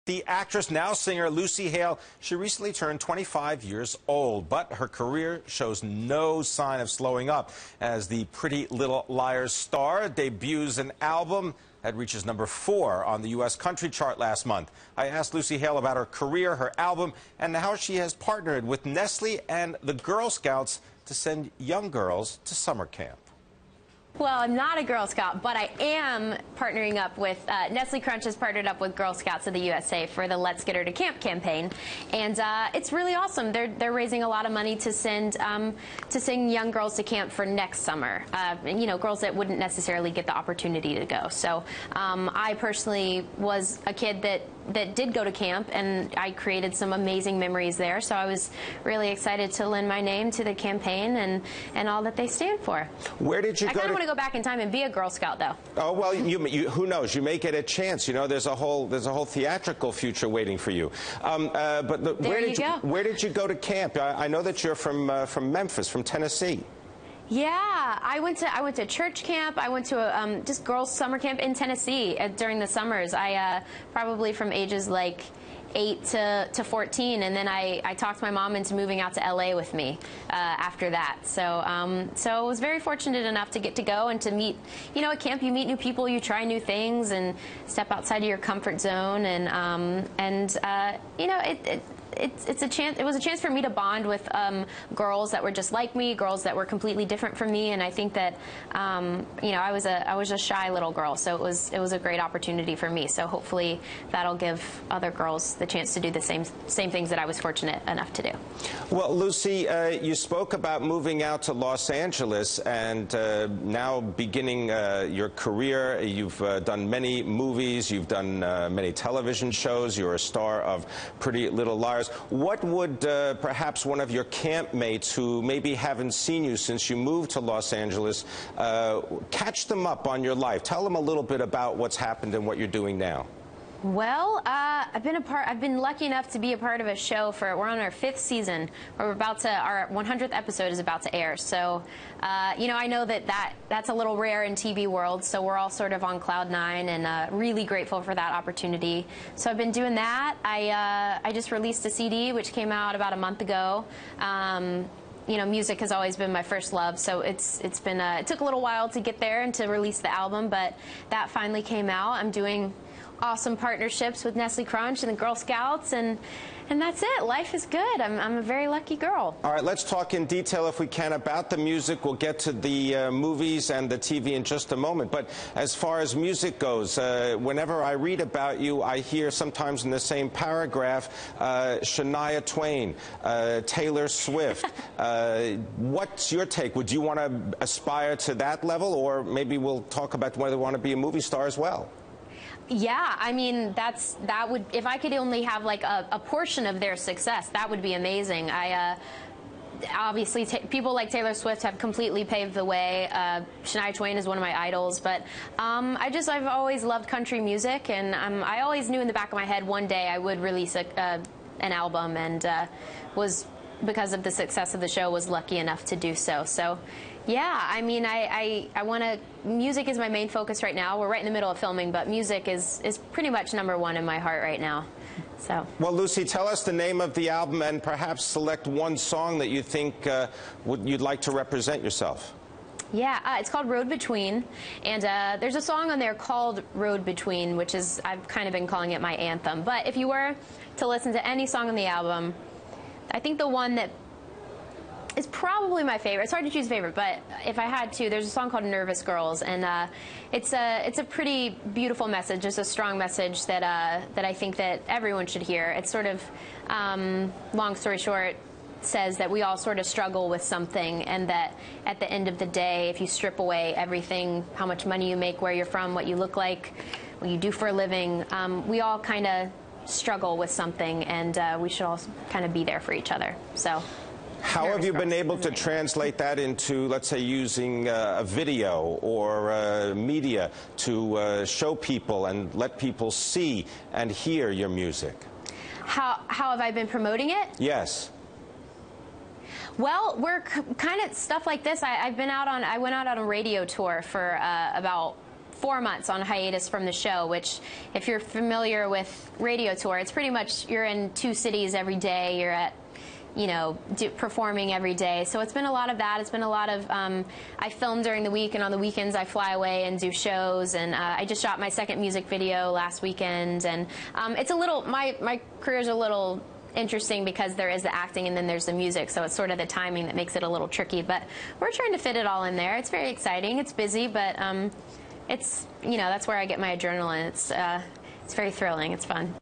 The actress, now singer Lucy Hale, she recently turned 25 years old, but her career shows no sign of slowing up as the Pretty Little Liars star debuts an album that reaches #4 on the U.S. country chart last month. I asked Lucy Hale about her career, her album, and how she has partnered with Nestle and the Girl Scouts to send young girls to summer camp. Well, I'm not a Girl Scout, but I am partnering up with Nestle Crunch has partnered up with Girl Scouts of the USA for the Let's Get Her to Camp campaign, and it's really awesome. They're raising a lot of money to send young girls to camp for next summer. And, you know, girls that wouldn't necessarily get the opportunity to go. So I personally was a kid that did go to camp, and I created some amazing memories there. So I was really excited to lend my name to the campaign and all that they stand for. Where did you go? To go back in time and be a Girl Scout, though. Oh well, who knows? You may get a chance. You know, there's a whole theatrical future waiting for you. Where did you go to camp? I know that you're from Memphis, from Tennessee. Yeah, I went to church camp. I went to a just girls' summer camp in Tennessee during the summers. I probably from ages like 8 to 14, and then I talked my mom into moving out to LA with me after that. So so I was very fortunate enough to get to go and to meet, you know, at camp you meet new people, you try new things, and step outside of your comfort zone, and you know, it's a chance. It was a chance for me to bond with girls that were just like me, girls that were completely different from me, and I think that you know, I was a shy little girl, so it was a great opportunity for me. So hopefully that'll give other girls the chance to do the same things that I was fortunate enough to do. Well, Lucy, you spoke about moving out to Los Angeles and now beginning your career. You've done many movies, you've done many television shows. You're a star of Pretty Little Liars. What would perhaps one of your campmates who maybe haven't seen you since you moved to Los Angeles, catch them up on your life? Tell them a little bit about what's happened and what you're doing now. Well, I've been lucky enough to be a part of a show we're on our 5th season. Our 100th episode is about to air. So, you know, I know that's a little rare in TV world. So we're all sort of on cloud 9 and really grateful for that opportunity. So I've been doing that. I just released a CD which came out about a month ago. You know, music has always been my first love, so it took a little while to get there and to release the album, but that finally came out. I'm doing awesome partnerships with Nestle Crunch and the Girl Scouts, and that's it. Life is good. I'm a very lucky girl. All right, let's talk in detail, if we can, about the music. We'll get to the movies and the TV in just a moment. But as far as music goes, whenever I read about you, I hear sometimes in the same paragraph, Shania Twain, Taylor Swift. What's your take? Would you want to aspire to that level, or maybe we'll talk about whether you want to be a movie star as well? Yeah, I mean, that would, if I could only have like a portion of their success, that would be amazing. Obviously, people like Taylor Swift have completely paved the way. Shania Twain is one of my idols, but I've always loved country music, and I always knew in the back of my head one day I would release an album, and was, because of the success of the show, was lucky enough to do so. So, yeah, I mean, I want to. Music is my main focus right now. We're right in the middle of filming, but music is pretty much #1 in my heart right now. So. Well, Lucy, tell us the name of the album and perhaps select one song that you think you'd like to represent yourself. Yeah, it's called Road Between, and there's a song on there called Road Between, which is, I've kind of been calling it my anthem. But if you were to listen to any song on the album, I think the one that is probably my favorite. It's hard to choose a favorite, but if I had to, there's a song called Nervous Girls, and it's a pretty beautiful message. It's a strong message that I think that everyone should hear. It's sort of, long story short, says that we all sort of struggle with something, and that at the end of the day, if you strip away everything, how much money you make, where you're from, what you look like, what you do for a living, we all kind of struggle with something, and we should all kind of be there for each other. So. How have you been able to translate that into, let's say, using a video or media to show people and let people see and hear your music? How have I been promoting it? Yes. Well, we're kind of stuff like this. I went out on a radio tour for about 4 months on hiatus from the show, which, if you're familiar with radio tour, it's pretty much you're in 2 cities every day. You're at, you know, performing every day. So it's been a lot of that. It's been a lot of, I film during the week, and on the weekends I fly away and do shows. And I just shot my 2nd music video last weekend. And it's a little, my career's a little interesting because there is the acting and then there's the music, so it's sort of the timing that makes it a little tricky, but we're trying to fit it all in there. It's very exciting. It's busy, but it's, you know, that's where I get my adrenaline. It's very thrilling. It's fun.